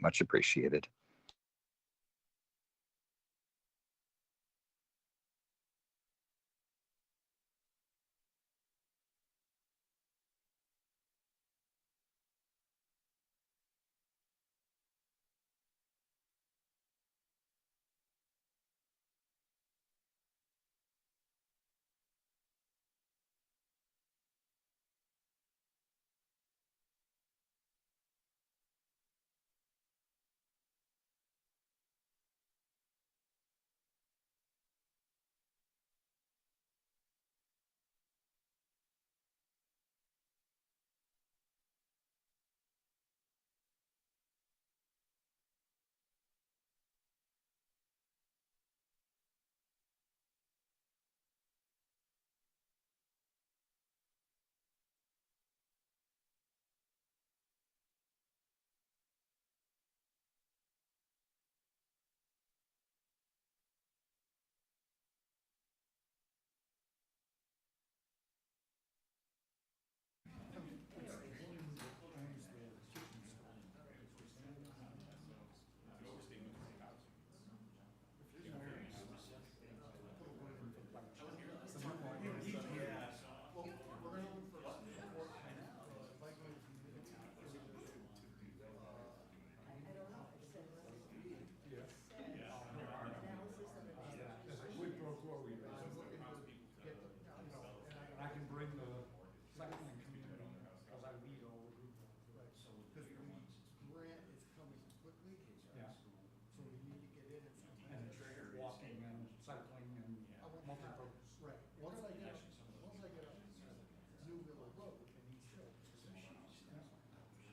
much appreciated. I can bring the Selectmen community, because I lead all the group. Right, so, because the grant is coming quickly, Yeah, so we need to get in and. and it's walking and cycling and multi-purpose. Right, once I get up New Villa Road and East Hill,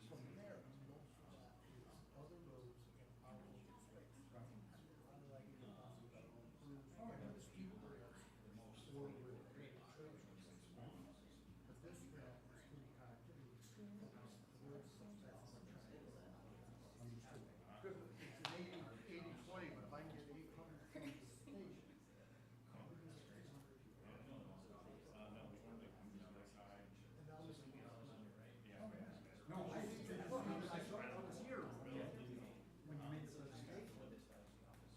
from there, most of that is other roads and our open space. Right. How do I get it done without approved steep grants or with great trails? But this grant is through connectivity, from where it's that's what I'm trying to do. Understood. Because it's an 80-20, but if I can get 800 from the station. No, I was here when you made the presentation.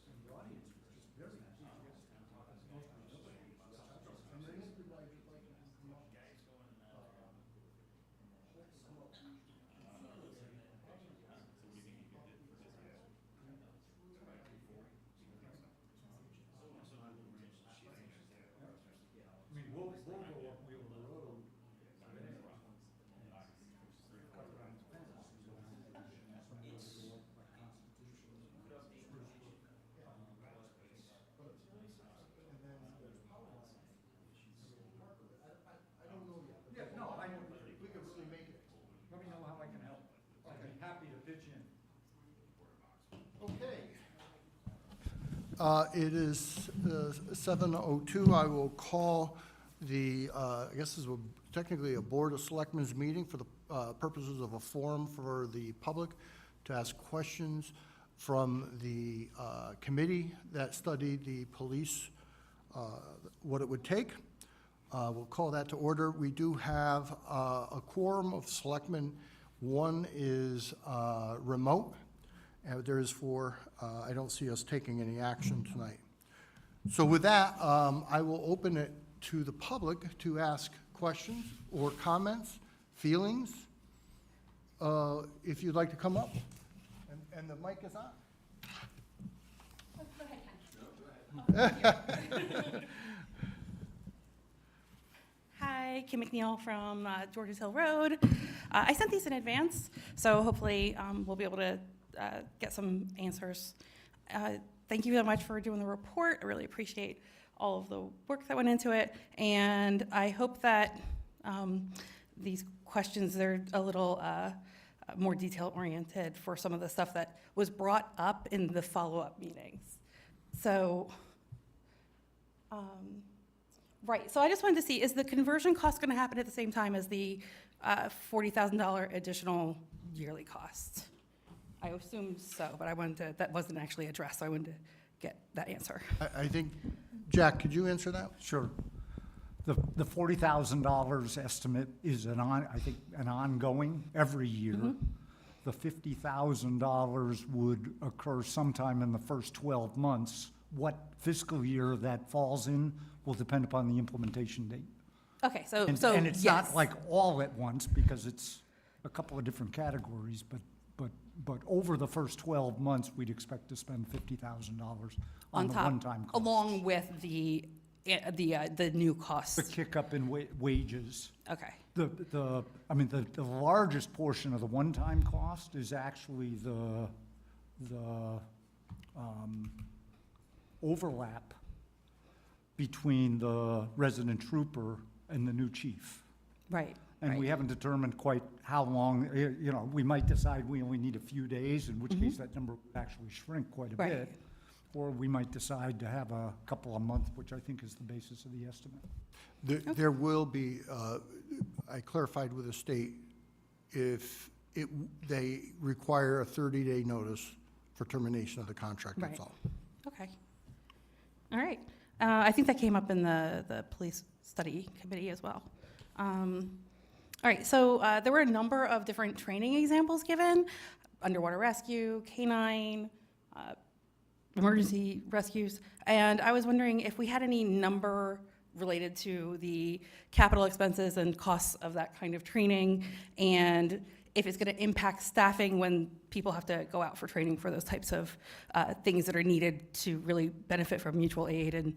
And the audience was just very enthusiastic. And then if you'd like to come up, I mean, we'll go up Wheeler Road today. Cut around the fence. and then there's power lines. I don't know yet. But Yeah, no, I, we could really make it. let me know how I can help. I'd be happy to pitch in. Okay. It is 7:02. I will call the, I guess this is technically a Board of Selectmen's meeting for the purposes of a forum for the public to ask questions from the committee that studied the police, what it would take. We'll call that to order. We do have a quorum of selectmen. One is remote. There is four. I don't see us taking any action tonight. So with that, I will open it to the public to ask questions or comments, feelings. If you'd like to come up, and the mic is on. Go ahead, Hi, Kim McNeil from Georges Hill Road. I sent these in advance, so hopefully we'll be able to get some answers. Thank you so much for doing the report. I really appreciate all of the work that went into it, and I hope that these questions, they're a little more detail-oriented for some of the stuff that was brought up in the follow-up meetings. So, right, so I just wanted to see, is the conversion cost going to happen at the same time as the $40,000 additional yearly cost? I assume so, but I wanted to, that wasn't actually addressed, so I wanted to get that answer. I think, Jack, could you answer that? Sure. The $40,000 estimate is I think, an ongoing every year. the $50,000 would occur sometime in the first 12 months. What fiscal year that falls in will depend upon the implementation date. Okay, so And it's yes. not like all at once, because it's a couple of different categories, but over the first 12 months, we'd expect to spend $50,000 on the top, one-time costs. along with the new costs. The kick-up in wages. Okay, The largest portion of the one-time cost is actually the overlap between the resident trooper and the new chief. right. And we haven't determined quite how long, we might decide we only need a few days, in which case that number would actually shrink quite a Right. bit. Or we might decide to have a couple of months, which I think is the basis of the estimate. There will be, I clarified with the state, if they require a 30-day notice for termination of the contract, that's Right. all. Okay. All right. I think that came up in the police study committee as well. All right, so there were a number of different training examples given: underwater rescue, canine, emergency rescues, and I was wondering if we had any number related to the capital expenses and costs of that kind of training, and if it's going to impact staffing when people have to go out for training for those types of things that are needed to really benefit from mutual aid and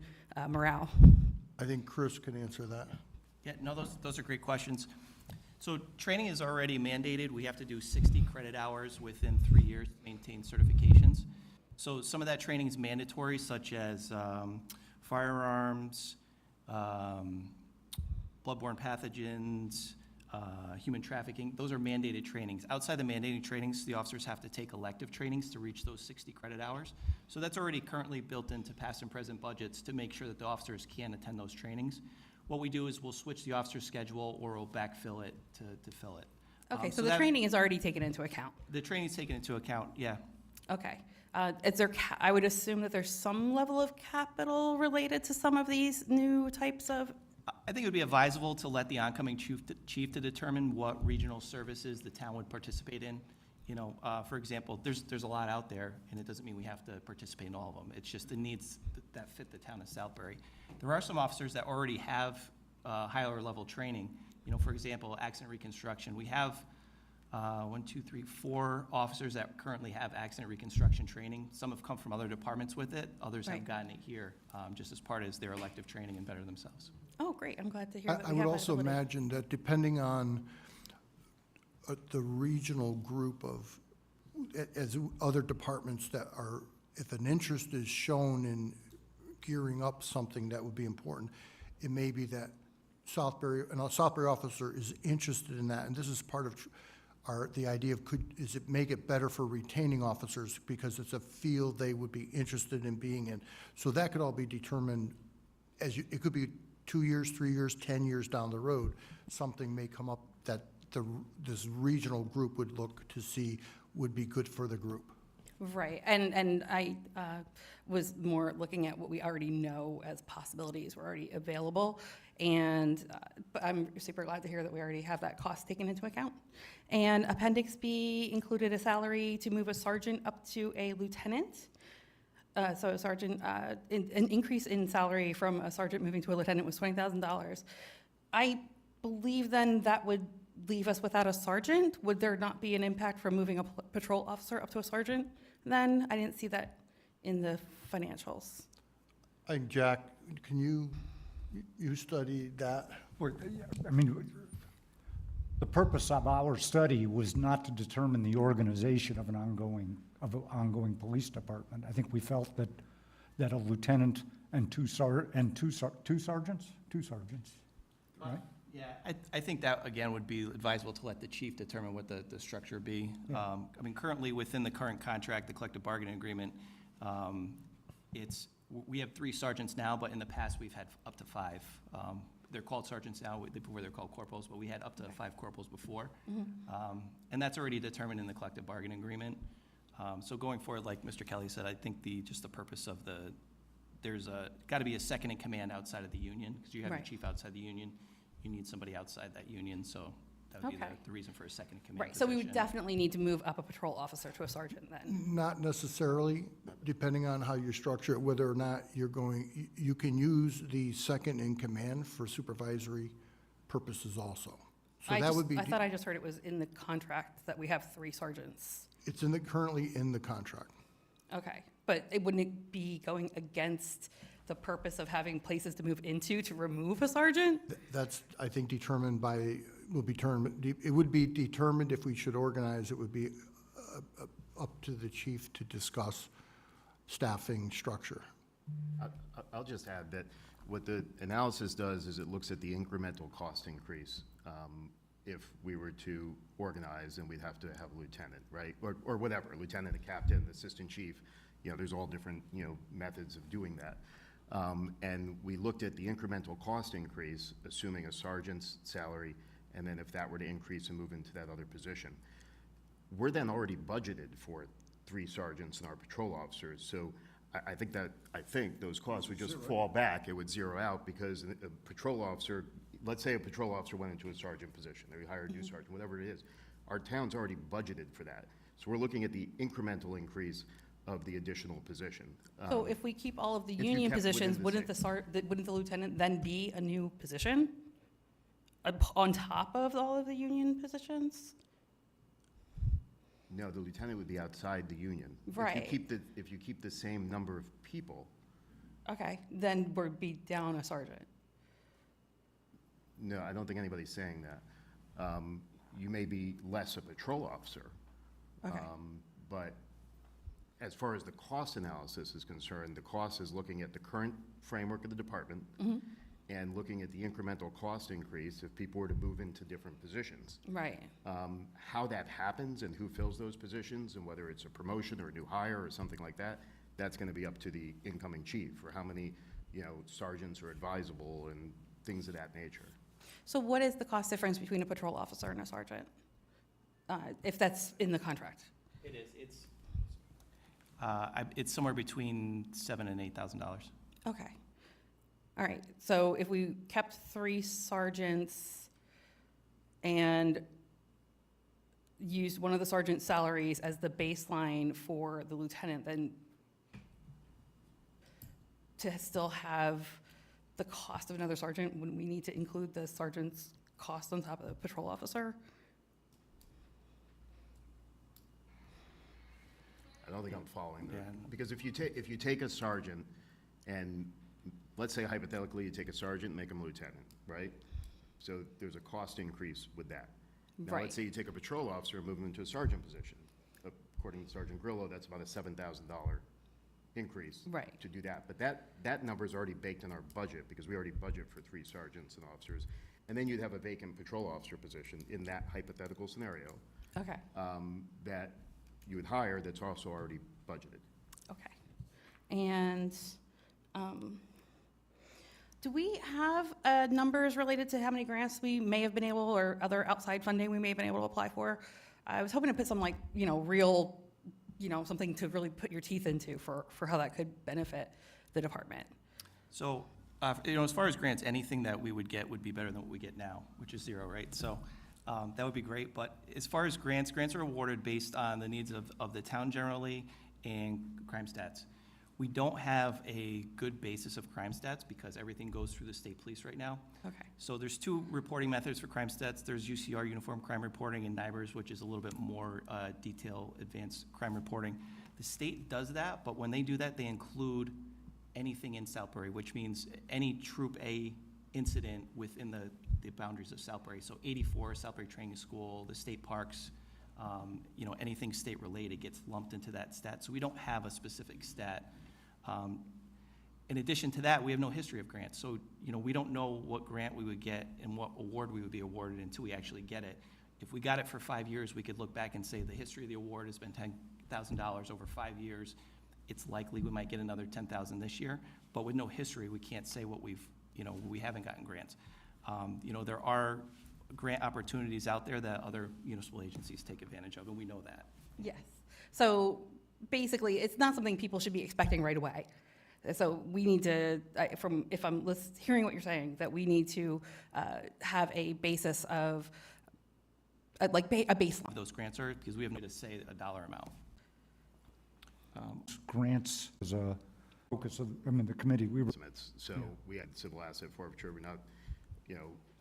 morale. I think Chris can answer that. Yeah, no, those are great questions. So training is already mandated. We have to do 60 credit hours within 3 years to maintain certifications. So some of that training is mandatory, such as firearms, bloodborne pathogens, human trafficking. Those are mandated trainings. Outside the mandated trainings, the officers have to take elective trainings to reach those 60 credit hours. So that's already currently built into past and present budgets to make sure that the officers can attend those trainings. What we do is we'll switch the officer's schedule, or we'll backfill it to fill it. Okay, so the that- training is already taken into account. The training's taken into account, yeah. Okay. Is there, I would assume that there's some level of capital related to some of these new types of, I think it would be advisable to let the oncoming chief to determine what regional services the town would participate in. For example, there's a lot out there, and it doesn't mean we have to participate in all of them. It's just the needs that fit the town of Southbury. There are some officers that already have higher level training. For example, accident reconstruction. We have 4 officers that currently have accident reconstruction training. Some have come from other departments with it. Others Right. have gotten it here, just as part of their elective training and better themselves. oh, great, I'm glad to hear that I we would have that also ability. imagine that depending on the regional group of, as other departments that are, if an interest is shown in gearing up something that would be important, it may be that a Southbury officer is interested in that, and this is part of the idea of is it make it better for retaining officers because it's a field they would be interested in being in. So that could all be determined it could be 2 years, 3 years, 10 years down the road. Something may come up that this regional group would look to see would be good for the group. Right, and I was more looking at what we already know as possibilities were already available, and but I'm super glad to hear that we already have that cost taken into account. And Appendix B included a salary to move a sergeant up to a lieutenant. So a sergeant, an increase in salary from a sergeant moving to a lieutenant was $20,000. I believe then that would leave us without a sergeant. Would there not be an impact from moving a patrol officer up to a sergeant then? I didn't see that in the financials. I think, Jack, can you study that? The purpose of our study was not to determine the organization of an ongoing police department. I think we felt that a lieutenant and two sergeants, right? Yeah, I think that, again, would be advisable to let the chief determine what the structure be. Yeah. Currently, within the current contract, the collective bargaining agreement, we have 3 sergeants now, but in the past, we've had up to 5. They're called sergeants now, before they're called corporals, but we had up to 5 corporals before. And that's already determined in the collective bargaining agreement. So going forward, like Mr. Kelly said, I think just the purpose of there's got to be a second in command outside of the union, because you have your Right. chief outside the union. You need somebody outside that union, so That would be Okay. the reason for a second in command Right, so we would position. definitely need to move up a patrol officer to a sergeant then. Not necessarily, depending on how you structure it, whether or not you can use the second in command for supervisory purposes also. So that would be, I thought I just heard it was in the contract that we have 3 sergeants. it's currently in the contract. Okay, but wouldn't it be going against the purpose of having places to move into to remove a sergeant? That's, I think, determined by, it would be determined if we should organize, it would be up to the chief to discuss staffing structure. I'll just add that what the analysis does is it looks at the incremental cost increase if we were to organize and we'd have to have a lieutenant, right? Or whatever, lieutenant, a captain, assistant chief, there's all different, methods of doing that. And we looked at the incremental cost increase, assuming a sergeant's salary, and then if that were to increase and move into that other position. We're then already budgeted for 3 sergeants and our patrol officers, so I think those costs would just fall back, it would zero out, because a patrol officer, let's say a patrol officer went into a sergeant position, they hired a new sergeant, whatever it is, our town's already budgeted for that. So we're looking at the incremental increase of the additional position. So if we keep all of the if you union kept positions, within the wouldn't the lieutenant then be a new position? On top of all of the union positions? No, the lieutenant would be outside the union. Right. If you keep the same number of people, Okay, then we'd be down a sergeant. no, I don't think anybody's saying that. You may be less a patrol officer. Okay. But as far as the cost analysis is concerned, the cost is looking at the current framework of the department and looking at the incremental cost increase if people were to move into different positions. Right. How that happens and who fills those positions and whether it's a promotion or a new hire or something like that, that's gonna be up to the incoming chief, or how many, sergeants are advisable and things of that nature. So what is the cost difference between a patrol officer and a sergeant? If that's in the contract? It is, it's somewhere between $7,000 and $8,000. Okay. All right, so if we kept 3 sergeants and used one of the sergeant's salaries as the baseline for the lieutenant, then to still have the cost of another sergeant, wouldn't we need to include the sergeant's cost on top of the patrol officer? I don't think I'm following Yeah. that. Because if you take a sergeant and, let's say hypothetically, you take a sergeant and make him a lieutenant, right? So there's a cost increase with that. Now, Right. let's say you take a patrol officer and move him into a sergeant position. According to Sergeant Grillo, that's about a $7,000 increase. Right. To do that. But that number's already baked in our budget, because we already budget for 3 sergeants and officers. And then you'd have a vacant patrol officer position in that hypothetical scenario Okay, that you would hire that's also already budgeted. okay. And do we have numbers related to how many grants we may have been able, or other outside funding we may have been able to apply for? I was hoping to put some real, something to really put your teeth into for how that could benefit the department. So, as far as grants, anything that we would get would be better than what we get now, which is 0, right? So that would be great. But as far as grants are awarded based on the needs of the town generally and crime stats. We don't have a good basis of crime stats because everything goes through the state police right now. Okay, So there's 2 reporting methods for crime stats. There's UCR, Uniform Crime Reporting, and NIBRS, which is a little bit more detailed, advanced crime reporting. The state does that, but when they do that, they include anything in Southbury, which means any Troop A incident within the boundaries of Southbury. So 84, Southbury Training School, the state parks, anything state-related gets lumped into that stat. So we don't have a specific stat. In addition to that, we have no history of grants. So, we don't know what grant we would get and what award we would be awarded until we actually get it. If we got it for 5 years, we could look back and say the history of the award has been $10,000 over 5 years. It's likely we might get another $10,000 this year, but with no history, we can't say what we haven't gotten grants. There are grant opportunities out there that other municipal agencies take advantage of, and we know that. yes. So basically, it's not something people should be expecting right away. So we need to, if I'm hearing what you're saying, that we need to have a basis of like a baseline. Those grants are, because we have no way to say a dollar amount. Grants is a focus of, the committee, we were, estimates. So we had civil asset forfeiture, we're not,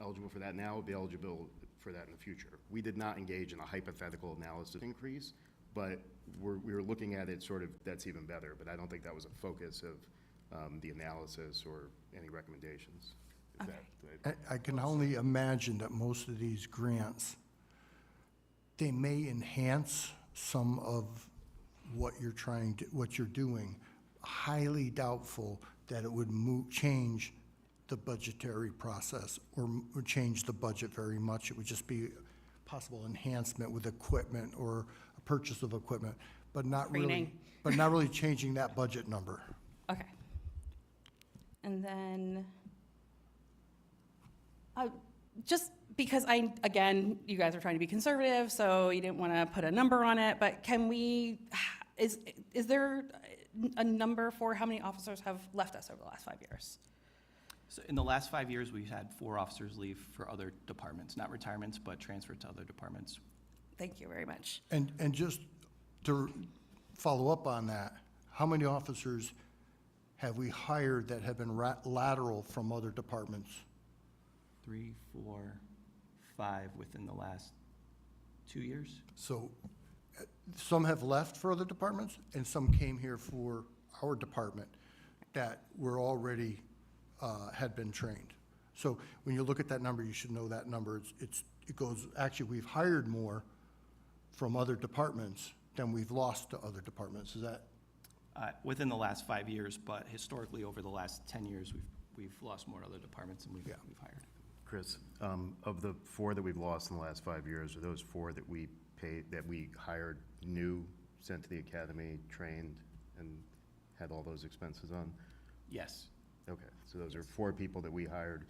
eligible for that now, we'll be eligible for that in the future. We did not engage in a hypothetical analysis increase, but we were looking at it sort of, that's even better, but I don't think that was a focus of the analysis or any recommendations. Is that- I can only imagine that most of these grants, they may enhance some of what you're doing. Highly doubtful that it would change the budgetary process or change the budget very much. It would just be possible enhancement with equipment or a purchase of equipment, but not Training. really changing that budget number. Okay. And then, just because again, you guys are trying to be conservative, so you didn't want to put a number on it, but is there a number for how many officers have left us over the last 5 years? So in the last 5 years, we've had 4 officers leave for other departments, not retirements, but transfer to other departments. Thank you very much. And just to follow up on that, how many officers have we hired that have been lateral from other departments? 3, 4, 5 within the last 2 years. So some have left for other departments, and some came here for our department that were already, had been trained. So when you look at that number, you should know that number. It goes, actually, we've hired more from other departments than we've lost to other departments. Is that? Within the last 5 years, but historically, over the last 10 years, we've lost more to other departments than we've hired. Chris, of the 4 that we've lost in the last 5 years, are those 4 that we hired new, sent to the academy, trained, and had all those expenses on? Yes. Okay, so those are 4 people that we hired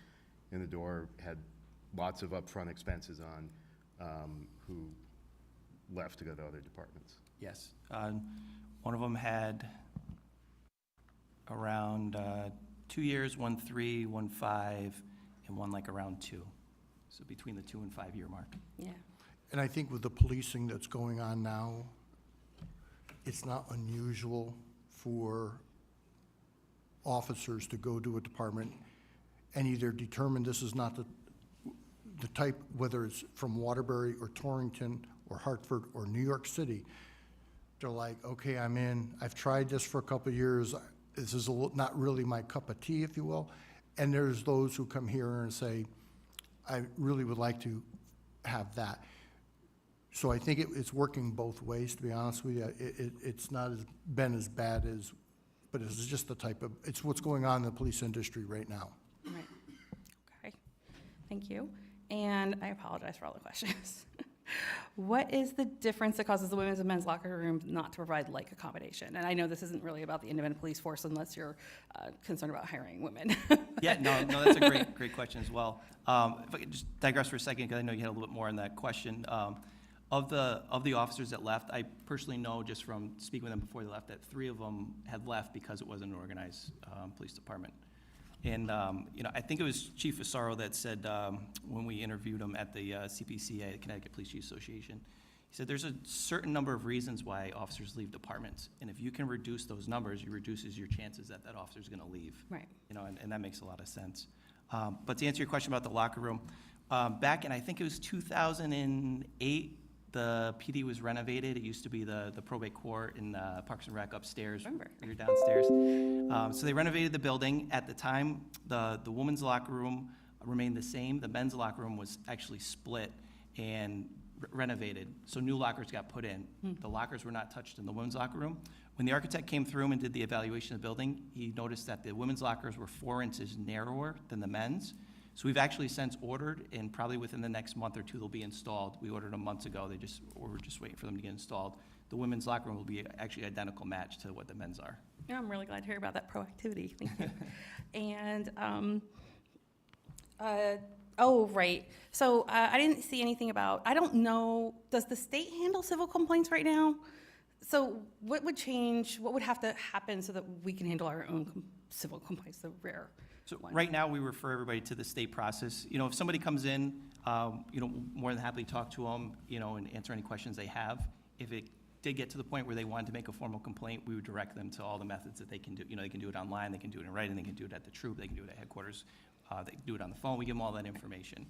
in the door, had lots of upfront expenses on, who left to go to other departments. Yes. One of them had around 2 years, 1 3, 1 5, and one like around 2. So between the 2 and 5 year mark. Yeah. And I think with the policing that's going on now, it's not unusual for officers to go to a department and either determine this is not the type, whether it's from Waterbury or Torrington or Hartford or New York City. They're like, okay, I'm in, I've tried this for a couple of years, this is not really my cup of tea, if you will. And there's those who come here and say, I really would like to have that. So I think it's working both ways, to be honest with you. It's not been as bad as, but it's just the type of, it's what's going on in the police industry right now. Right. Okay. Thank you. And I apologize for all the questions. What is the difference that causes the women's and men's locker room not to provide like accommodation? And I know this isn't really about the independent police force unless you're concerned about hiring women. Yeah, no, that's a great question as well. If I could just digress for a second, because I know you had a little bit more on that question. Of the officers that left, I personally know just from speaking with them before they left that 3 of them had left because it wasn't an organized police department. And I think it was Chief Asaro that said when we interviewed him at the CPCA, Connecticut Police Chiefs Association, he said there's a certain number of reasons why officers leave departments, and if you can reduce those numbers, it reduces your chances that that officer's going to leave. Right. And that makes a lot of sense. But to answer your question about the locker room, back in I think it was 2008. The PD was renovated. It used to be the probate court in Parks and Rec upstairs. Remember. You're downstairs. So they renovated the building. At the time, the women's locker room remained the same. The men's locker room was actually split and renovated. So new lockers got put in. The lockers were not touched in the women's locker room. When the architect came through and did the evaluation of the building, he noticed that the women's lockers were 4 inches narrower than the men's. So we've actually since ordered, and probably within the next month or 2 they'll be installed. We ordered them months ago. We're just waiting for them to get installed. The women's locker room will be actually identical match to what the men's are. Yeah, I'm really glad to hear about that proactivity. Thank you. And, right. So I didn't see anything about, I don't know, does the state handle civil complaints right now? So what would change, what would have to happen so that we can handle our own civil complaints, the rare? So one? right now, we refer everybody to the state process. You know, if somebody comes in, more than happily talk to them, and answer any questions they have. If it did get to the point where they wanted to make a formal complaint, we would direct them to all the methods that they can do. They can do it online, they can do it in writing, they can do it at the troop, they can do it at headquarters, they can do it on the phone. We give them all that information.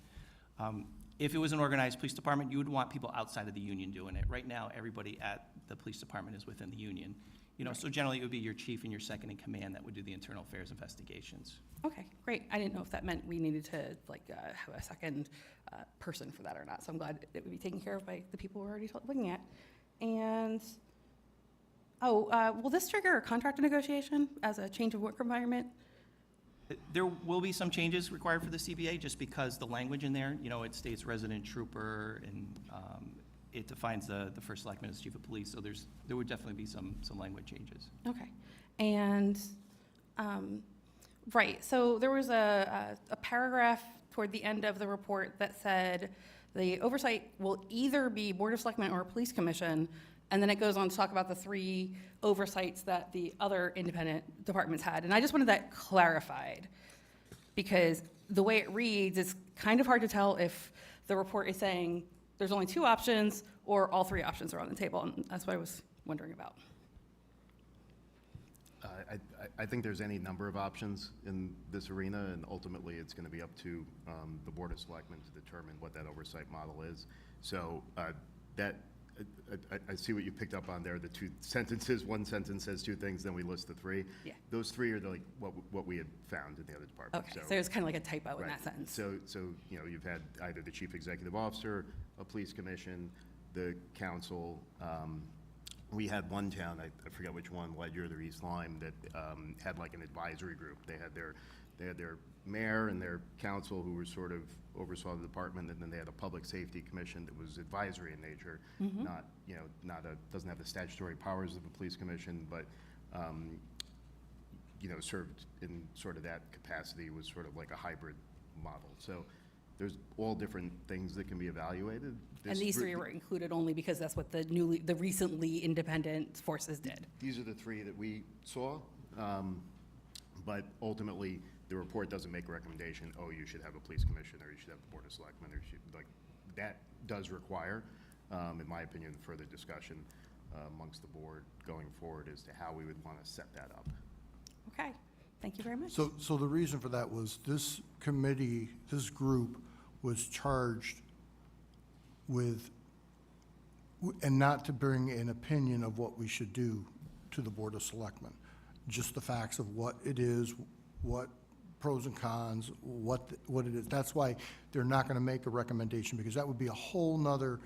If it was an organized police department, you would want people outside of the union doing it. Right now, everybody at the police department is within the union. So generally, it would be your chief and your second in command that would do the internal affairs investigations. Okay, great. I didn't know if that meant we needed to have a second person for that or not. So I'm glad it would be taken care of by the people we're already looking at. And, will this trigger a contract negotiation as a change of work environment? There will be some changes required for the CBA, just because the language in there, it states resident trooper, and it defines the first selectman as chief of police, so there would definitely be some language changes. Okay. And, right, so there was a paragraph toward the end of the report that said the oversight will either be Board of Selectmen or a police commission, and then it goes on to talk about the 3 oversights that the other independent departments had. And I just wanted that clarified, because the way it reads, it's kind of hard to tell if the report is saying there's only 2 options or all 3 options are on the table, and that's what I was wondering about. I think there's any number of options in this arena, and ultimately, it's going to be up to the Board of Selectmen to determine what that oversight model is. So I see what you picked up on there, the 2 sentences. One sentence says 2 things, then we list the 3. Yeah. Those 3 are like what we had found in the other department. Okay, so it was kind of like a typo in Right. that sentence. So you've had either the chief executive officer, a police commission, the council. We had one town, I forget which one, Ledger or East Lyme, that had like an advisory group. They had their mayor and their council who were sort of oversaw the department, and then they had a public safety commission that was advisory in nature, doesn't have the statutory powers of a police commission, but served in sort of that capacity, was sort of like a hybrid model. So there's all different things that can be evaluated. And these 3 were included only because that's what the recently independent forces did. These are the 3 that we saw, but ultimately, the report doesn't make a recommendation, you should have a police commission, or you should have the Board of Selectmen, or that does require, in my opinion, further discussion amongst the board going forward as to how we would want to set that up. Okay, thank you very much. So the reason for that was this committee, this group was charged with, and not to bring an opinion of what we should do to the Board of Selectmen, just the facts of what it is, what pros and cons, what it is. That's why they're not going to make a recommendation, because that would be a whole nother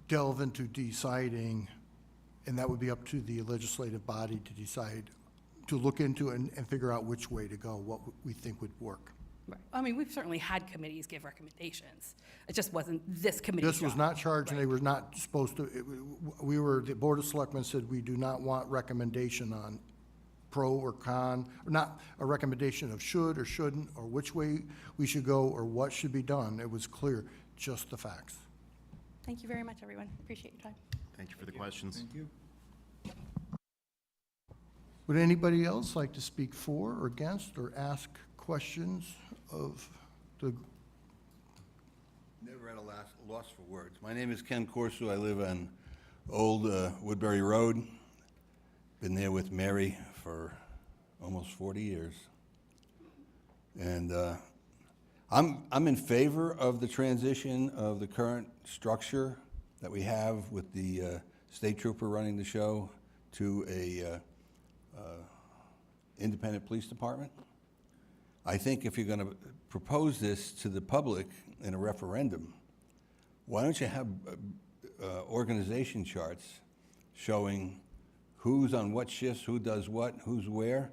delve into deciding, and that would be up to the legislative body to decide, to look into and figure out which way to go, what we think would work. Right. I mean, we've certainly had committees give recommendations. It just wasn't this committee's This was job. not charged, and they Right. were not supposed to, the Board of Selectmen said we do not want recommendation on pro or con, or not a recommendation of should or shouldn't, or which way we should go, or what should be done. It was clear, just the facts. Thank you very much, everyone. Appreciate your time. Thank you for the questions. Thank you. Would anybody else like to speak for or against, or ask questions of the, Never at a loss for words. My name is Ken Corso. I live on Old Woodbury Road. Been there with Mary for almost 40 years. And I'm in favor of the transition of the current structure that we have with the state trooper running the show to a independent police department. I think if you're going to propose this to the public in a referendum, why don't you have organization charts showing who's on what shifts, who does what, who's where,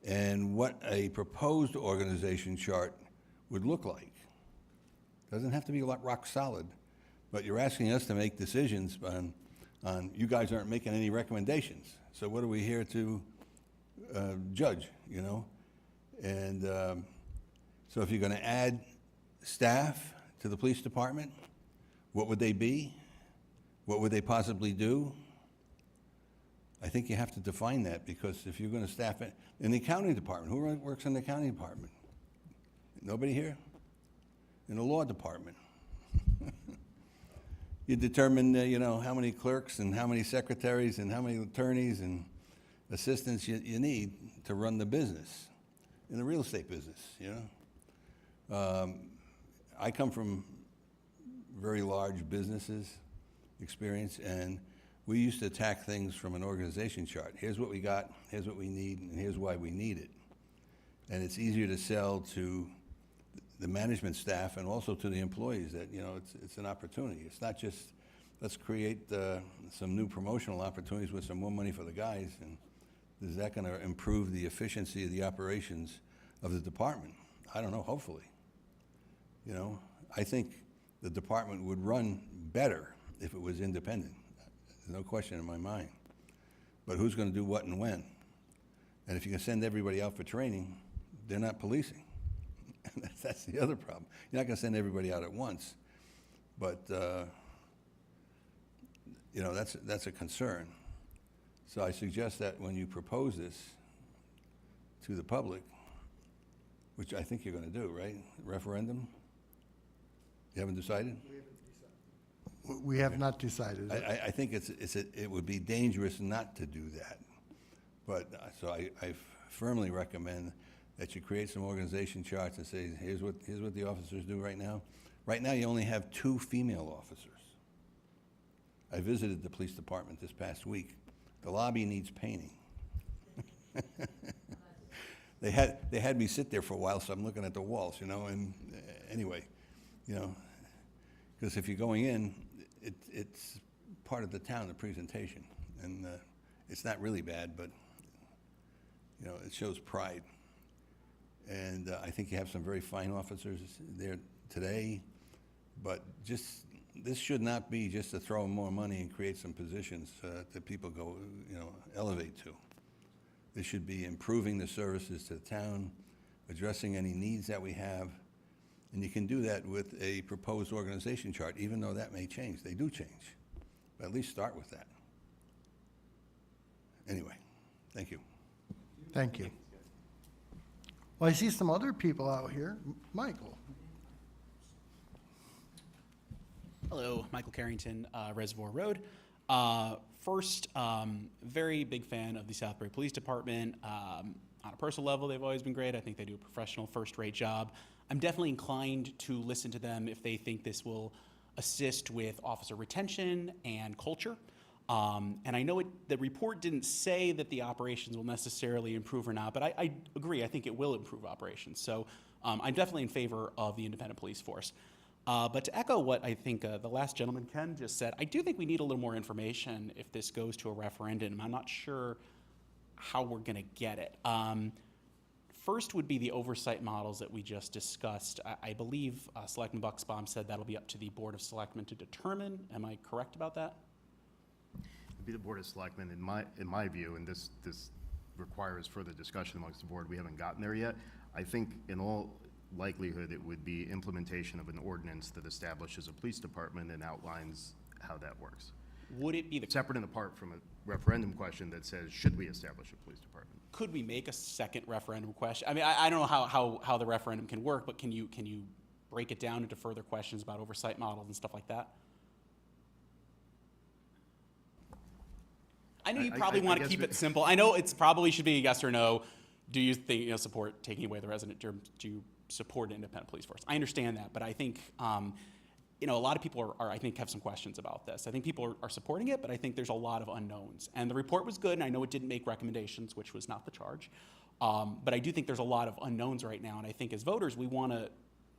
and what a proposed organization chart would look like. Doesn't have to be rock solid, but you're asking us to make decisions on you guys aren't making any recommendations. So what are we here to judge, you know? And so if you're going to add staff to the police department, what would they be? What would they possibly do? I think you have to define that, because if you're gonna staff it, in the accounting department, who works in the accounting department? Nobody here? In the law department? You determine, you know, how many clerks and how many secretaries and how many attorneys and assistants you need to run the business, in the real estate business, you know? I come from very large businesses experience, and we used to attack things from an organization chart. Here's what we got, here's what we need, and here's why we need it. And it's easier to sell to the management staff and also to the employees that, you know, it's an opportunity. It's not just, let's create some new promotional opportunities with some more money for the guys, and is that gonna improve the efficiency of the operations of the department? I don't know, hopefully. You know, I think the department would run better if it was independent. There's no question in my mind. But who's gonna do what and when? And if you can send everybody out for training, they're not policing. That's the other problem. You're not gonna send everybody out at once, but, you know, that's a concern. So I suggest that when you propose this to the public, which I think you're gonna do, right? Referendum? You haven't decided? We have not decided. I think it would be dangerous not to do that. But, so I firmly recommend that you create some organization charts and say, here's what the officers do right now. Right now, you only have 2 female officers. I visited the police department this past week. The lobby needs painting. They had me sit there for a while, so I'm looking at the walls, you know, and anyway, you know, because if you're going in, it's part of the town, the presentation, and it's not really bad, but, you know, it shows pride. And I think you have some very fine officers there today, but this should not be just to throw more money and create some positions that people go, you know, elevate to. This should be improving the services to the town, addressing any needs that we have, and you can do that with a proposed organization chart, even though that may change. They do change, but at least start with that. Anyway, thank you. Thank you. Well, I see some other people out here. Michael? Hello, Michael Carrington, Reservoir Road. First, very big fan of the Southbury Police Department. On a personal level, they've always been great. I think they do a professional, first-rate job. I'm definitely inclined to listen to them if they think this will assist with officer retention and culture. And I know the report didn't say that the operations will necessarily improve or not, but I agree. I think it will improve operations. So I'm definitely in favor of the independent police force. But to echo what I think the last gentleman, Ken, just said, I do think we need a little more information if this goes to a referendum. I'm not sure how we're going to get it. First would be the oversight models that we just discussed. I believe Selectman Bucksbaum said that'll be up to the Board of Selectmen to determine. Am I correct about that? It'd be the Board of Selectmen, in my view, and this requires further discussion amongst the board. We haven't gotten there yet. I think in all likelihood it would be implementation of an ordinance that establishes a police department and outlines how that works. Would it be the Separate and apart from a referendum question that says, should we establish a police department? Could we make a second referendum question? I mean, I don't know how the referendum can work, but can you break it down into further questions about oversight models and stuff like that? I know you probably want to keep it simple. I know it's probably should be a yes or no. Do you think support taking away the resident term? Do you support an independent police force? I understand that, but I think a lot of people are I think have some questions about this. I think people are supporting it, but I think there's a lot of unknowns. And the report was good, and I know it didn't make recommendations, which was not the charge. But I do think there's a lot of unknowns right now, and I think as voters we want to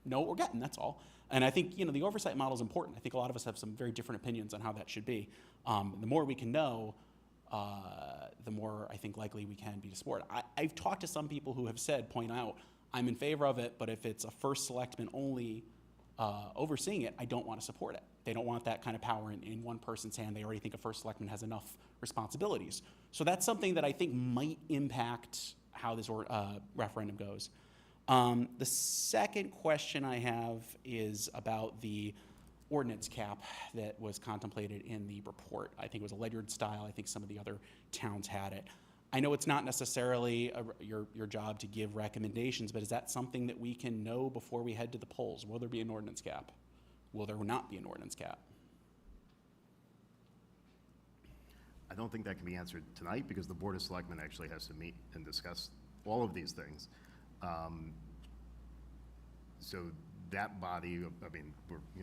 know what we're getting. That's all. And I think the oversight model is important. I think a lot of us have some very different opinions on how that should be. The more we can know, the more I think likely we can be to support. I've talked to some people who have point out, I'm in favor of it, but if it's a first selectman only overseeing it, I don't want to support it. They don't want that kind of power in one person's hand. They already think a first selectman has enough responsibilities. So that's something that I think might impact how this referendum goes. The second question I have is about the ordinance cap that was contemplated in the report. I think it was a Ledyard style. I think some of the other towns had it. I know it's not necessarily your job to give recommendations, but is that something that we can know before we head to the polls? Will there be an ordinance cap? Will there not be an ordinance cap? I don't think that can be answered tonight because the Board of Selectmen actually has to meet and discuss all of these things. So that body, I mean,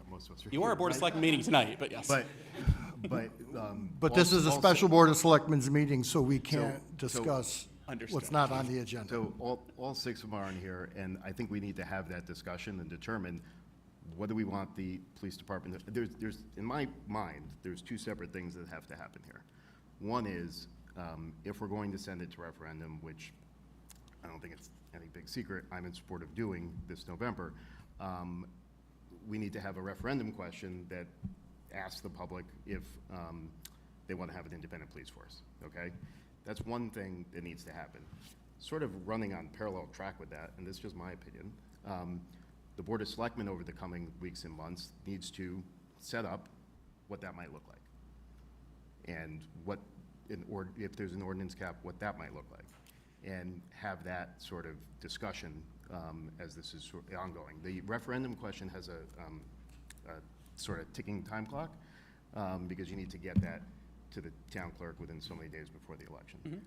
most of us are You are here, a Board of right? Selectmen meeting tonight, but yes. But this is a also- special Board of Selectmen's meeting, so we So- can't discuss Understood. what's not on the agenda. So all six of them are on here, and I think we need to have that discussion and determine what do we want the police department, there's, in my mind, there's two separate things that have to happen here. One is, if we're going to send it to referendum, which I don't think it's any big secret, I'm in support of doing this November, we need to have a referendum question that asks the public if they want to have an independent police force, okay? That's one thing that needs to happen. Sort of running on parallel track with that, and this is just my opinion, the Board of Selectmen over the coming weeks and months needs to set up what that might look like. And what, if there's an ordinance cap, what that might look like. And have that sort of discussion as this is ongoing. The referendum question has a sort of ticking time clock because you need to get that to the town clerk within so many days before the election.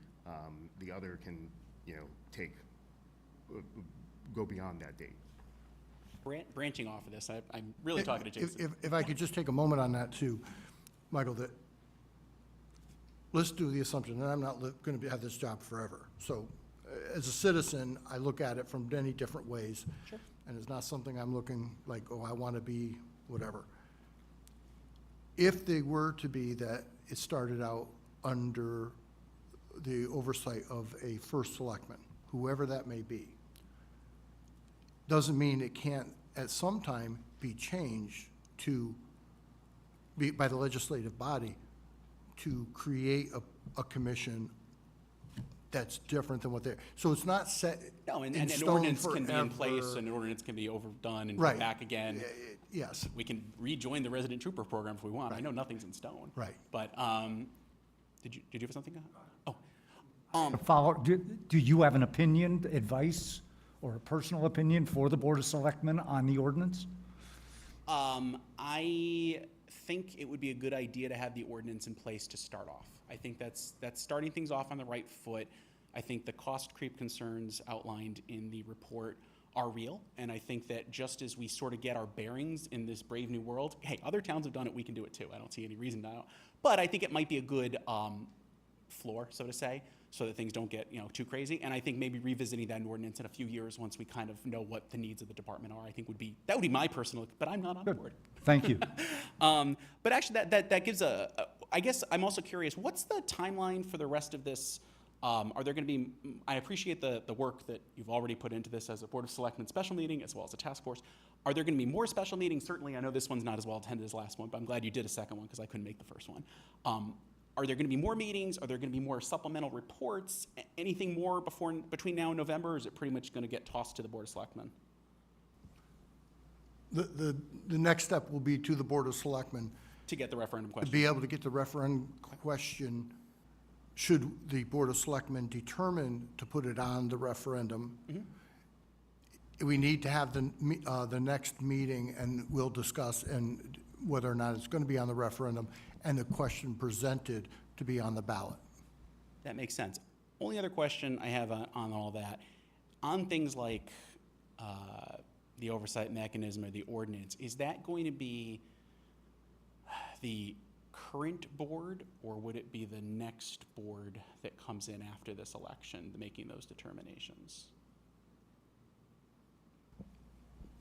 The other can, go beyond that date. Branching off of this, I'm really talking to Jason. If I could just take a moment on that too, Michael, that, let's do the assumption, and I'm not going to have this job forever. So as a citizen, I look at it from many different ways. Sure. And it's not something I'm looking like, oh, I want to be whatever. If they were to be that it started out under the oversight of a first selectman, whoever that may be, doesn't mean it can't at some time be changed to be by the legislative body to create a commission that's different than what they're, so it's not set No, and in an stone ordinance can be in place, forever. and an ordinance can be overdone and Right. come back again. Yes, We can rejoin the resident trooper program if we want. I know nothing's in stone. Right. But, did you have something? Oh, Do you have an opinion, advice, or a personal opinion for the Board of Selectmen on the ordinance? I think it would be a good idea to have the ordinance in place to start off. I think that's starting things off on the right foot. I think the cost creep concerns outlined in the report are real, and I think that just as we sort of get our bearings in this brave new world, hey, other towns have done it, we can do it too. I don't see any reason to. But I think it might be a good floor, so to say, so that things don't get too crazy. And I think maybe revisiting that ordinance in a few years once we kind of know what the needs of the department are, I think that would be my personal, but I'm not on board. Thank you. But actually, that gives I guess I'm also curious, what's the timeline for the rest of this? Are there going to be, I appreciate the work that you've already put into this as a Board of Selectmen special meeting as well as a task force. Are there going to be more special meetings? Certainly, I know this one's not as well attended as the last one, but I'm glad you did a second one because I couldn't make the first one. Are there going to be more meetings? Are there going to be more supplemental reports? Anything more between now and November, or is it pretty much going to get tossed to the Board of Selectmen? the next step will be to the Board of Selectmen To get the referendum to question? be able to get the referendum question, should the Board of Selectmen determine to put it on the referendum. We need to have the next meeting, and we'll discuss and whether or not it's going to be on the referendum, and the question presented to be on the ballot. That makes sense. Only other question I have on all that, on things like the oversight mechanism or the ordinance, is that going to be the current board, or would it be the next board that comes in after this election making those determinations?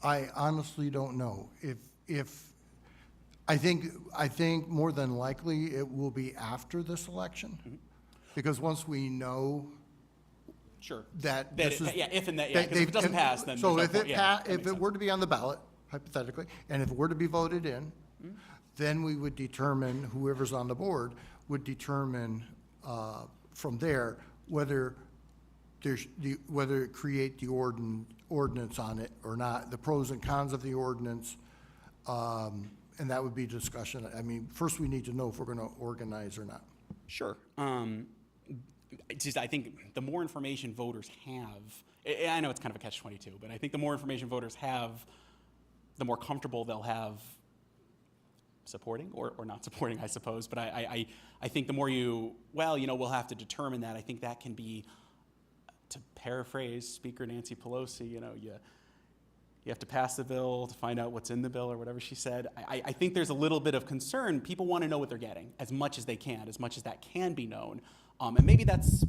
I honestly don't know. I think more than likely it will be after this election, because once we know Sure. that That this it- is. yeah, if and that, yeah, they- 'cause if it doesn't they- pass, then So there's no if point. Yeah, that if makes it sense. were to be on the ballot, hypothetically, and if it were to be voted in, then we would determine, whoever's on the board would determine from there whether whether it create the ordinance on it or not, the pros and cons of the ordinance, And that would be discussion. I mean, first we need to know if we're gonna organize or not. Sure. I think the more information voters have, I know it's kind of a catch-22, but I think the more information voters have, the more comfortable they'll have supporting or not supporting, I suppose. But I think the more we'll have to determine that. I think that can be, to paraphrase Speaker Nancy Pelosi, you have to pass the bill to find out what's in the bill or whatever she said. I think there's a little bit of concern. People want to know what they're getting as much as they can, as much as that can be known. And maybe that's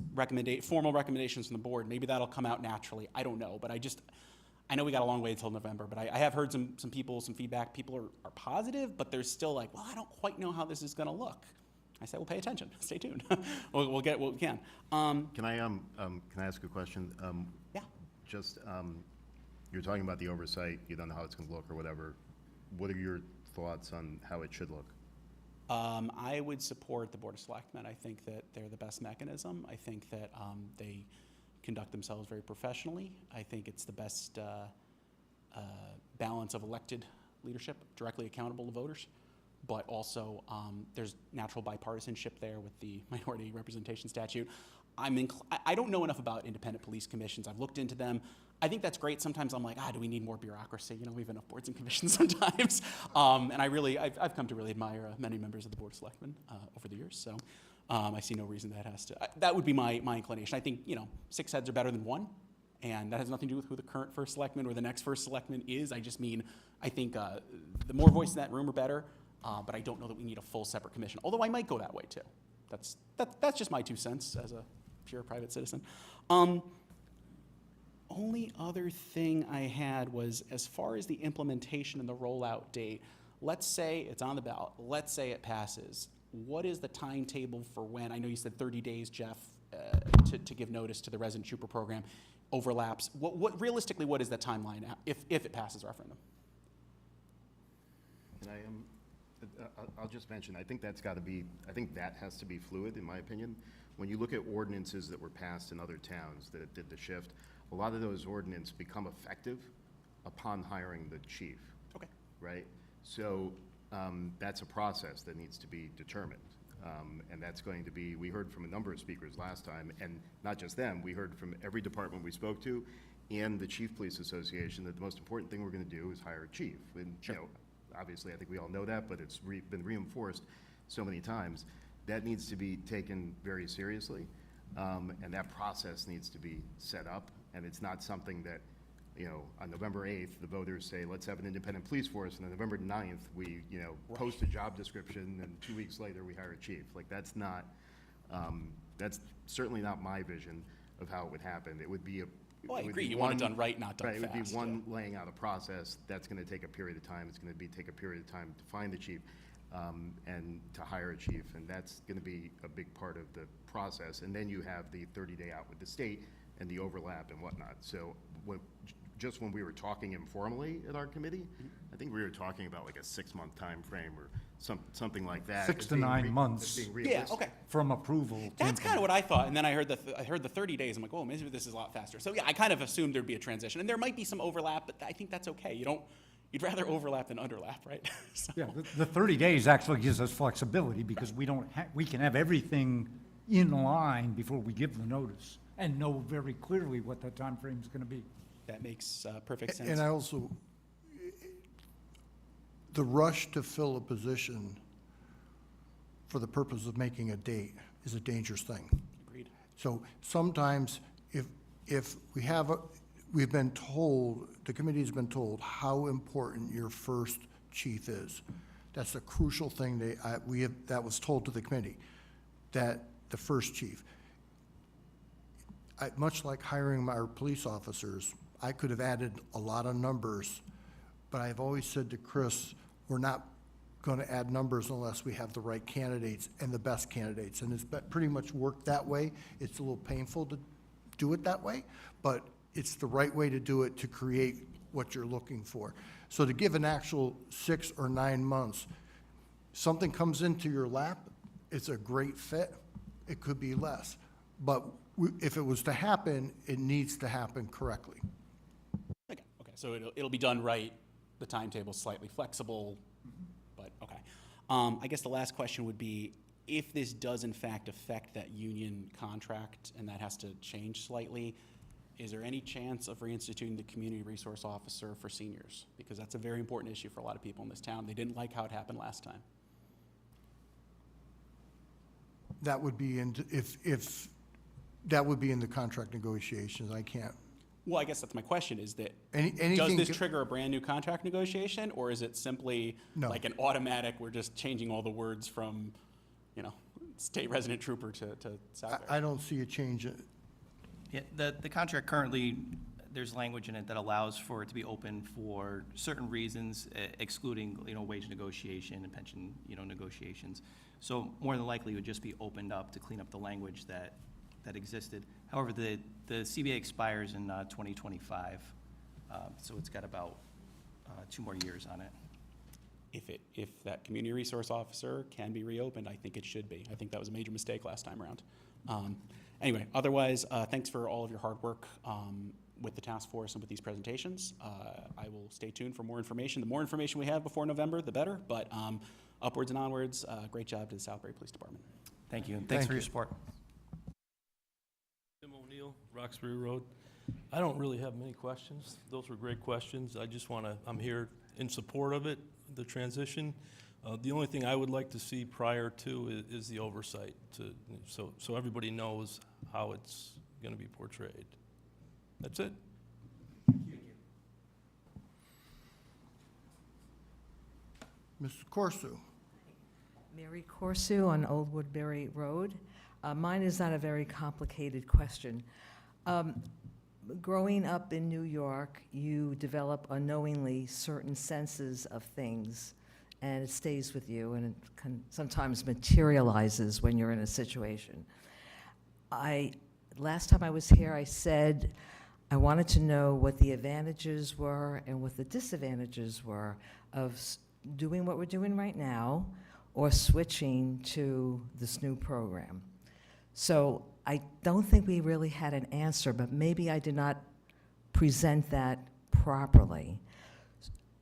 formal recommendations from the board. Maybe that'll come out naturally. I don't know. But I know we got a long way until November, but I have heard some feedback. People are positive, but they're still like, well, I don't quite know how this is going to look. I said, well, pay attention. Stay tuned. we'll get what we can. Can I ask a question? Yeah. Just, you're talking about the oversight, you don't know how it's gonna look or whatever. What are your thoughts on how it should look? I would support the Board of Selectmen. I think that they're the best mechanism. I think that they conduct themselves very professionally. I think it's the best balance of elected leadership, directly accountable to voters, but also there's natural bipartisanship there with the minority representation statute. I don't know enough about independent police commissions. I've looked into them. I think that's great. Sometimes I'm like, do we need more bureaucracy? We have enough boards and commissions sometimes. And I've come to really admire many members of the Board of Selectmen over the years. So I see no reason that would be my inclination. I think, 6 heads are better than 1. And that has nothing to do with who the current first selectman or the next first selectman is. I just mean, I think the more voices in that room are better. But I don't know that we need a full separate commission. Although I might go that way too. That's just my 2 cents as a pure private citizen. Only other thing I had was, as far as the implementation and the rollout date, let's say it's on the ballot, let's say it passes. What is the timetable for when? I know you said 30 days, Jeff, to give notice to the resident trooper program. Overlaps. What realistically, what is the timeline if it passes referendum? And I'll just mention, I think that has to be fluid, in my opinion. When you look at ordinances that were passed in other towns that did the shift, a lot of those ordinances become effective upon hiring the chief. Okay. Right? So that's a process that needs to be determined. And that's going to be, we heard from a number of speakers last time, and not just them, we heard from every department we spoke to and the Chief Police Association that the most important thing we're going to do is hire a chief. And, sure. Obviously, I think we all know that, but it's been reinforced so many times. That needs to be taken very seriously, and that process needs to be set up. And it's not something that, on November 8th, the voters say, let's have an independent police force, and on November 9th, we, post a job description, and 2 weeks later, we hire a chief. Like, that's certainly not my vision of how it would happen. It would be a Well, I agree. You want it done right, not done right, fast. it would be one laying out a process. That's going to take a period of time. It's going to take a period of time to find the chief and to hire a chief, and that's going to be a big part of the process. And then you have the 30-day out with the state and the overlap and whatnot. So just when we were talking informally at our committee, I think we were talking about like a 6-month time frame or something like that. 6 to 9 months. Being Yeah, realistic. okay. From approval. to That's kind of what I thought, and then I heard the 30 days. I'm like, oh, maybe this is a lot faster. So yeah, I kind of assumed there'd be a transition, and there might be some overlap, but I think that's okay. You'd rather overlap than underlap, right? So- Yeah, the 30 days actually gives us flexibility because we can have everything in line before we give the notice and know very clearly what that time frame is going to be. That makes perfect sense. And I also, the rush to fill a position for the purpose of making a date is a dangerous thing. Agreed. So sometimes if we've been told, the committee's been told how important your first chief is. That's a crucial thing that was told to the committee, that the first chief. Much like hiring our police officers, I could have added a lot of numbers, but I've always said to Chris, we're not going to add numbers unless we have the right candidates and the best candidates. And it's pretty much worked that way. It's a little painful to do it that way, but it's the right way to do it to create what you're looking for. So to give an actual 6 or 9 months, something comes into your lap, it's a great fit, it could be less. But if it was to happen, it needs to happen correctly. Okay. So it'll be done right. The timetable's slightly flexible, but I guess the last question would be, if this does in fact affect that union contract and that has to change slightly, is there any chance of reinstituting the community resource officer for seniors? Because that's a very important issue for a lot of people in this town. They didn't like how it happened last time. That would be in, if, that would be in the contract negotiations. I can't, Well, I guess that's my question, is that, anything. does this trigger a brand-new contract negotiation, or is it simply No. like an automatic, we're just changing all the words from, you know, state resident trooper to South I don't see a change. Yeah, the contract currently, there's language in it that allows for it to be open for certain reasons, excluding, wage negotiation and pension, negotiations. So more than likely, it would just be opened up to clean up the language that existed. However, the CBA expires in 2025, so it's got about 2 more years on it. If that community resource officer can be reopened, I think it should be. I think that was a major mistake last time around. Anyway, otherwise, thanks for all of your hard work with the task force and with these presentations. I will stay tuned for more information. The more information we have before November, the better, but upwards and onwards, great job to the Southbury Police Department. Thank you, and thanks Thank for your you. support. Tim O'Neill, Roxbury Road. I don't really have many questions. Those were great questions. I just want to, I'm here in support of it, the transition. The only thing I would like to see prior to is the oversight, so everybody knows how it's going to be portrayed. That's it. Mr. Corso. Mary Corso on Old Woodbury Road. Mine is not a very complicated question. Growing up in New York, you develop unknowingly certain senses of things, and it stays with you, and it sometimes materializes when you're in a situation. Last time I was here, I said I wanted to know what the advantages were and what the disadvantages were of doing what we're doing right now or switching to this new program. So I don't think we really had an answer, but maybe I did not present that properly.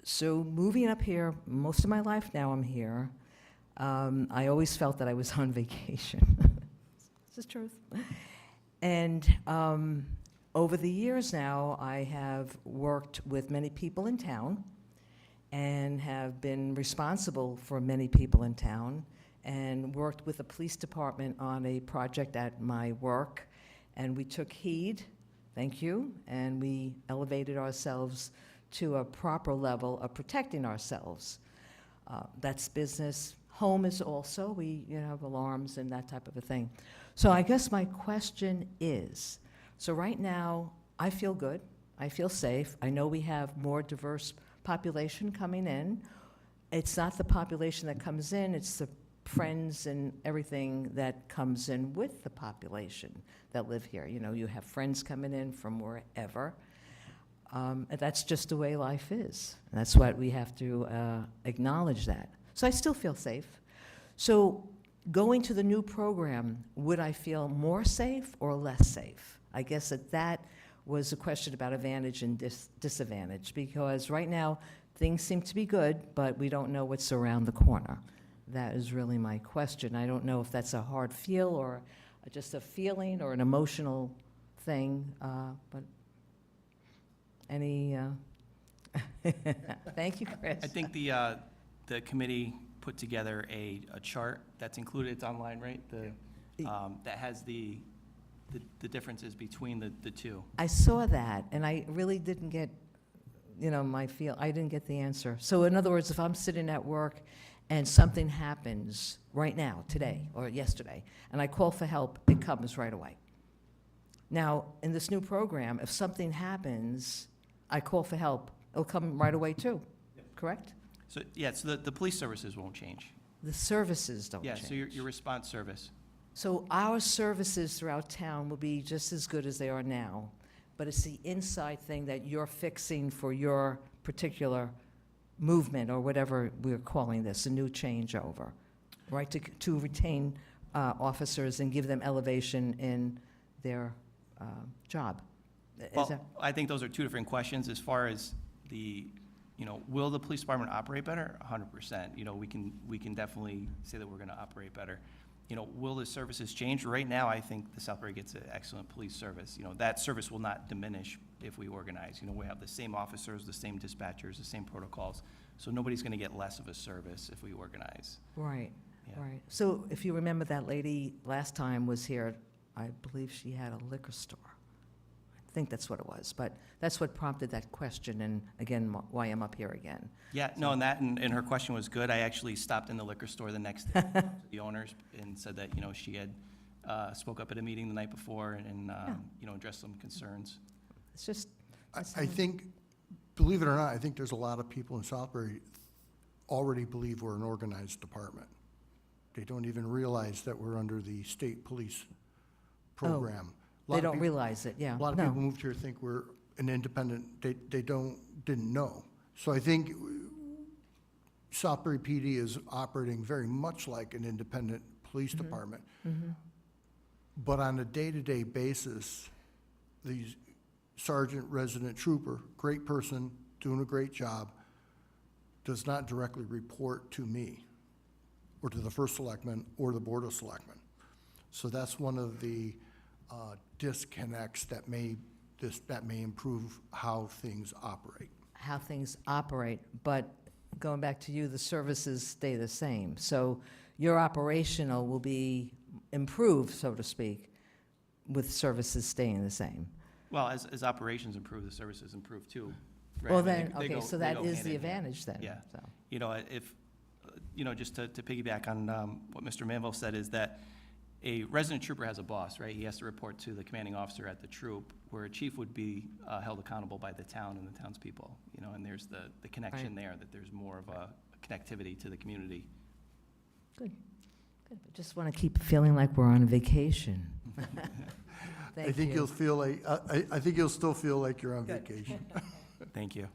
So moving up here, most of my life now I'm here, I always felt that I was on vacation. This is truth. And over the years now, I have worked with many people in town and have been responsible for many people in town and worked with the police department on a project at my work. And we took heed, thank you, and we elevated ourselves to a proper level of protecting ourselves. That's business. Home is also, we have alarms and that type of a thing. So I guess my question is, so right now, I feel good, I feel safe. I know we have more diverse population coming in. It's not the population that comes in, it's the friends and everything that comes in with the population that live here. You have friends coming in from wherever. And that's just the way life is. And that's what we have to acknowledge that. So I still feel safe. So going to the new program, would I feel more safe or less safe? I guess that was a question about advantage and disadvantage, because right now things seem to be good, but we don't know what's around the corner. That is really my question. I don't know if that's a hard feel or just a feeling or an emotional thing, but any, thank you, Chris. I think the committee put together a chart that's included, it's online, right? That has the differences between the two. I saw that, and I really didn't get, I didn't get the answer. So in other words, if I'm sitting at work and something happens right now, today, or yesterday, and I call for help, it comes right away. Now, in this new program, if something happens, I call for help, it'll come right away too, correct? So, yeah, so the police services won't change. The services don't Yeah, change. so your response service. So our services throughout town will be just as good as they are now, but it's the inside thing that you're fixing for your particular movement, or whatever we're calling this, a new changeover, right, to retain officers and give them elevation in their job. Is Well, that- I think those are two different questions as far as the You know, will the police department operate better? 100%. You know, we can definitely say that we're gonna operate better. You know, will the services change? Right now, I think the Southbury gets an excellent police service. You know, that service will not diminish if we organize. You know, we have the same officers, the same dispatchers, the same protocols. So nobody's gonna get less of a service if we organize. Right, Yeah. right. So if you remember, that lady last time was here, I believe she had a liquor store. I think that's what it was, but that's what prompted that question, and again, why I'm up here again. Yeah, no, and her question was good. I actually stopped in the liquor store the next day to the owners and said that, you know, she had spoke up at a meeting the night before and you know, addressed some concerns. It's just. I think, believe it or not, I think there's a lot of people in Southbury already believe we're an organized department. They don't even realize that we're under the state police program. A lot They of don't people- realize it, yeah. A lot of No. people moved here think we're an independent, they didn't know. So I think Southbury PD is operating very much like an independent police department. But on a day-to-day basis, these sergeant, resident trooper, great person, doing a great job, does not directly report to me or to the first selectman or the board of selectmen. So that's one of the disconnects that may improve how things operate. How things operate, but going back to you, the services stay the same. So your operational will be improved, so to speak, with services staying the same. Well, as operations improve, the services improve too. right? Well, I mean, then, they okay, go- so they that go is hand the in hand. advantage then. Yeah. So. You know, if, you know, just to piggyback on what Mr. Manville said, is that a resident trooper has a boss, right? He has to report to the commanding officer at the troop, where a chief would be held accountable by the town and the townspeople, you know, and there's the connection there, that there's more of a connectivity to the community. Good, good. I just want to keep feeling like we're on vacation. Thank I think you. you'll feel like, I think you'll still feel like you're on Good. vacation. Thank you.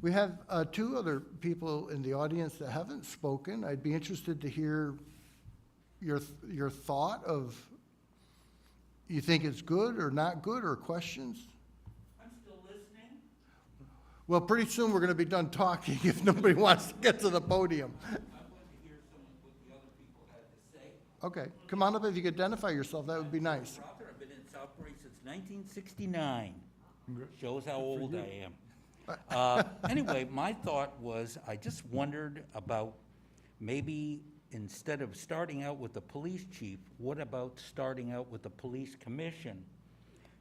We have two other people in the audience that haven't spoken. I'd be interested to hear your thought of, you think it's good or not good, or questions? I'm still listening. Well, pretty soon we're going to be done talking if nobody wants to get to the podium. I want to hear some of what the other people had to say. Okay, come on up. If you could identify yourself, that would be nice. Rother, I've been in Southbury since 1969. Shows how old I am. Anyway, my thought was, I just wondered about maybe instead of starting out with the police chief, what about starting out with the police commission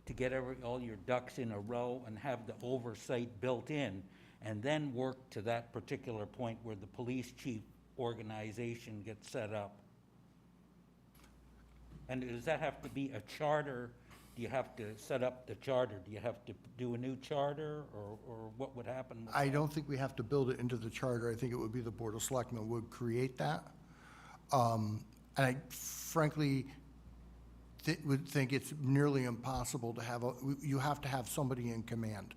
to get all your ducks in a row and have the oversight built in, and then work to that particular point where the police chief organization gets set up? And does that have to be a charter? Do you have to set up the charter? Do you have to do a new charter, or what would happen? with I that? don't think we have to build it into the charter. I think it would be the Board of Selectmen would create that. And I frankly would think it's nearly impossible to have, you have to have somebody in command.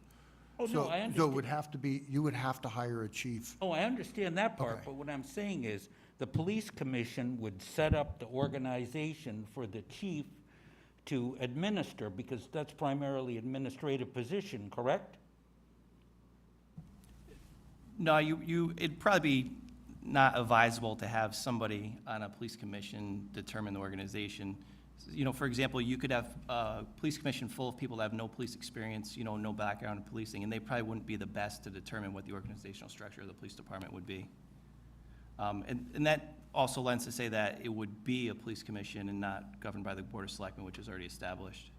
Oh, no, So- I So it understand. would have to be, you would have to hire a chief. Oh, I understand that part, Okay. but what I'm saying is, the police commission would set up the organization for the chief to administer, because that's primarily administrative position, correct? No, it'd probably be not advisable to have somebody on a police commission determine the organization. You know, for example, you could have a police commission full of people that have no police experience, you know, no background in policing, and they probably wouldn't be the best to determine what the organizational structure of the police department would be. And that also lends to say that it would be a police commission and not governed by the Board of Selectmen, which is already established.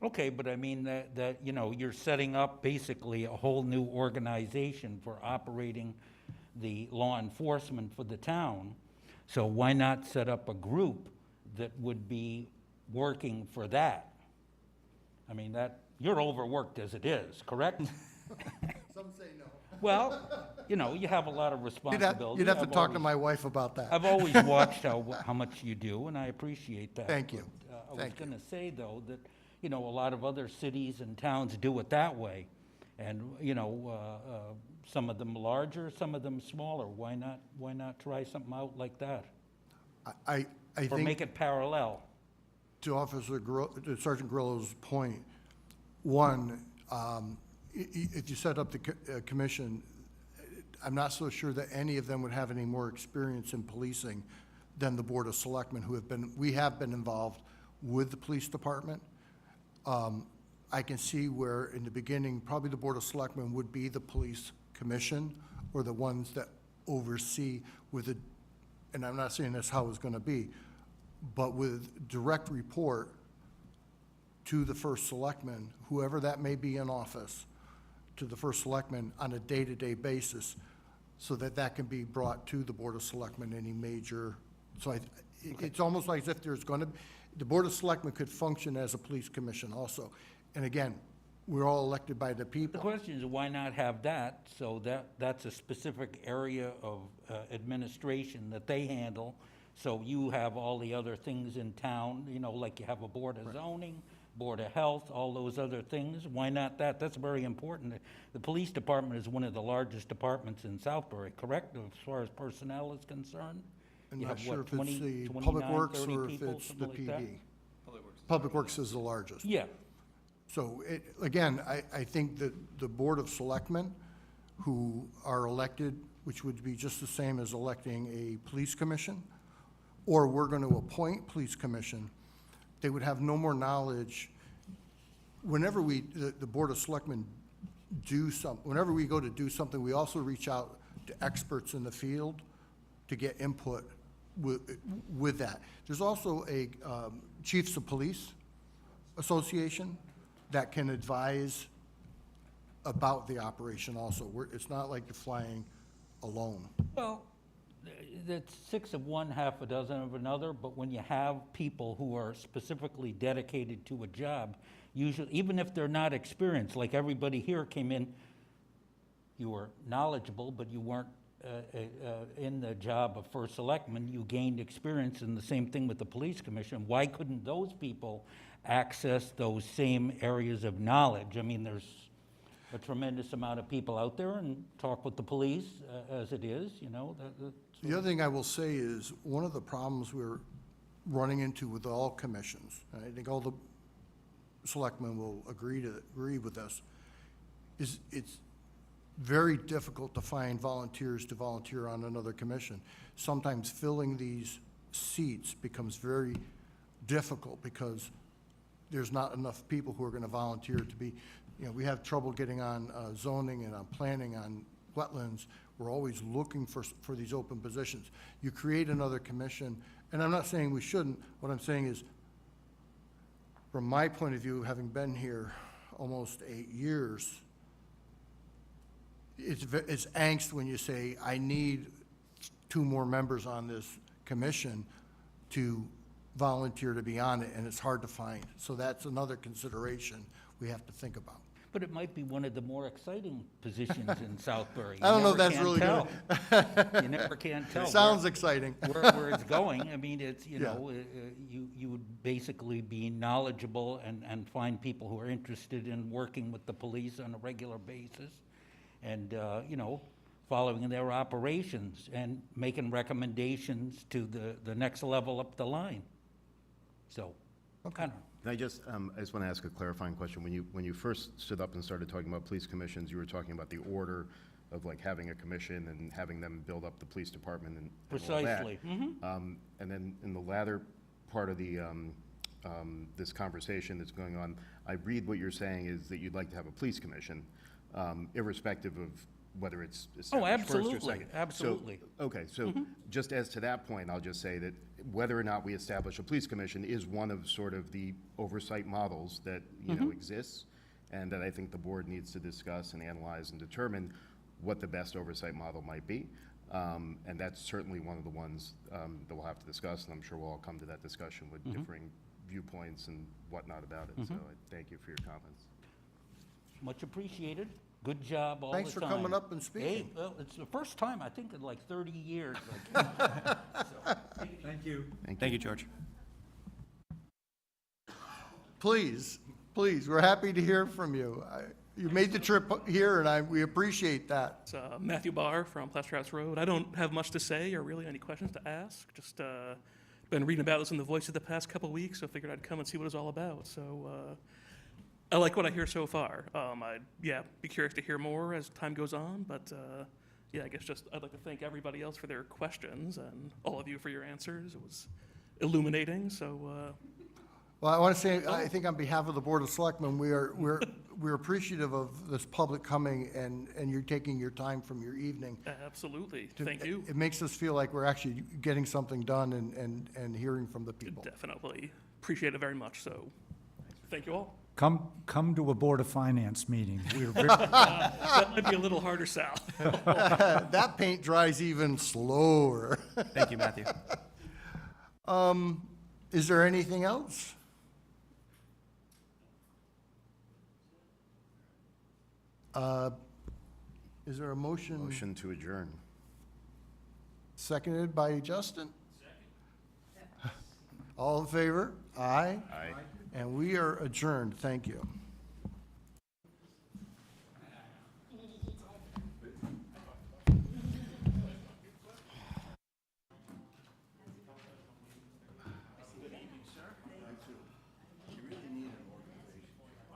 Okay, but I mean, that, you know, you're setting up basically a whole new organization for operating the law enforcement for the town. So why not set up a group that would be working for that? I mean, you're overworked as it is, correct? Some say no. Well, you know, you have a lot of responsibility. You'd have to I've talk to always- my wife about that. I've always watched how much you do, and I appreciate that. Thank you. But, I was Thank you. gonna say, though, that, you know, a lot of other cities and towns do it that way. And, you know, some of them larger, some of them smaller. Why not try something out like that? I Or make think, it parallel? to Sergeant Grillo's point, one, if you set up the commission, I'm not so sure that any of them would have any more experience in policing than the Board of Selectmen we have been involved with the police department. I can see where in the beginning, probably the Board of Selectmen would be the police commission or the ones that oversee and I'm not saying that's how it's gonna be, but with direct report to the first selectman, whoever that may be in office, to the first selectman on a day-to-day basis, so that that can be brought to the Board of Selectmen, any major, it's almost like as if there's gonna, the Board of Selectmen could function as a police commission also. And again, we're all elected by the The people. question is, why not have that, so that's a specific area of administration that they handle, so you have all the other things in town, you know, like you have a Board of Zoning, Board of Health, all those other things, why not that? That's very important. The police department is one of the largest departments in Southbury, correct, as far as personnel is concerned? I'm You not have, sure what, if it's 20, the 29, Public Works 30 or if people, it's the something like that? PD. Public Works is the largest. Yeah, So, again, I think that the Board of Selectmen, who are elected, which would be just the same as electing a police commission, or we're going to appoint police commission, they would have no more knowledge. Whenever the Board of Selectmen whenever we go to do something, we also reach out to experts in the field to get input with that. There's also a Chiefs of Police Association that can advise about the operation also. It's not like you're flying alone. well, that's 6 of one, half a dozen of another, but when you have people who are specifically dedicated to a job, usually, even if they're not experienced, like everybody here came in, you were knowledgeable, but you weren't in the job of first selectman, you gained experience, and the same thing with the police commission. Why couldn't those people access those same areas of knowledge? I mean, there's a tremendous amount of people out there, and talk with the police as it is, you know. The other thing I will say is, one of the problems we're running into with all commissions, and I think all the selectmen will agree with us, is it's very difficult to find volunteers to volunteer on another commission. Sometimes filling these seats becomes very difficult because there's not enough people who are going to volunteer to be, you know, we have trouble getting on zoning and on planning on wetlands. We're always looking for these open positions. You create another commission, and I'm not saying we shouldn't. What I'm saying is, from my point of view, having been here almost 8 years, it's angst when you say, I need 2 more members on this commission to volunteer to be on it, and it's hard to find. So that's another consideration we have to think about. But it might be one of the more exciting positions in Southbury. I don't know if You that's never really can tell. You never can tell. Sounds exciting. Where it's going. I mean, it's, you Yeah. know, you would basically be knowledgeable and find people who are interested in working with the police on a regular basis and, you know, following their operations and making recommendations to the next level up the line. So, I don't know. I just want to ask a clarifying question. When you first stood up and started talking about police commissions, you were talking about the order of like having a commission and having them build up the police department and all that. Precisely. And then in the latter part of the this conversation that's going on, I read what you're saying is that you'd like to have a police commission, irrespective of whether it's established first or absolutely, second. absolutely. So, okay, so just as to that point, I'll just say that whether or not we establish a police commission is one of sort of the oversight models that, you know, exists, and that I think the board needs to discuss and analyze and determine what the best oversight model might be. And that's certainly one of the ones that we'll have to discuss, and I'm sure we'll all come to that discussion with differing viewpoints and whatnot about it. So I thank you for your comments. Much appreciated. Good job all the time. Thanks for coming up and Hey, speaking. well, it's the first time, I think, in like 30 years. I came. Thank you. Thank you, George. Please, we're happy to hear from you. You made the trip here, and we appreciate that. It's Matthew Barr from Plaster House Road. I don't have much to say or really any questions to ask. Just been reading about this in The Voice of the past couple weeks, so figured I'd come and see what it's all about. So I like what I hear so far. I'd, be curious to hear more as time goes on, but, I guess just, I'd like to thank everybody else for their questions and all of you for your answers. It was illuminating, so, Well, I want to say, I think on behalf of the Board of Selectmen, we're appreciative of this public coming and you're taking your time from your evening. absolutely. Thank you. It makes us feel like we're actually getting something done and hearing from the people. Definitely. Appreciate it very much, so thank you all. Come to a Board of Finance meeting. We're very, That might be a little harder, Sal. That paint dries even slower. Thank you, Matthew. Is there anything else? Is there a motion? Motion to adjourn. Seconded by Justin? Second. All in favor? Aye. Aye. And we are adjourned. Thank you.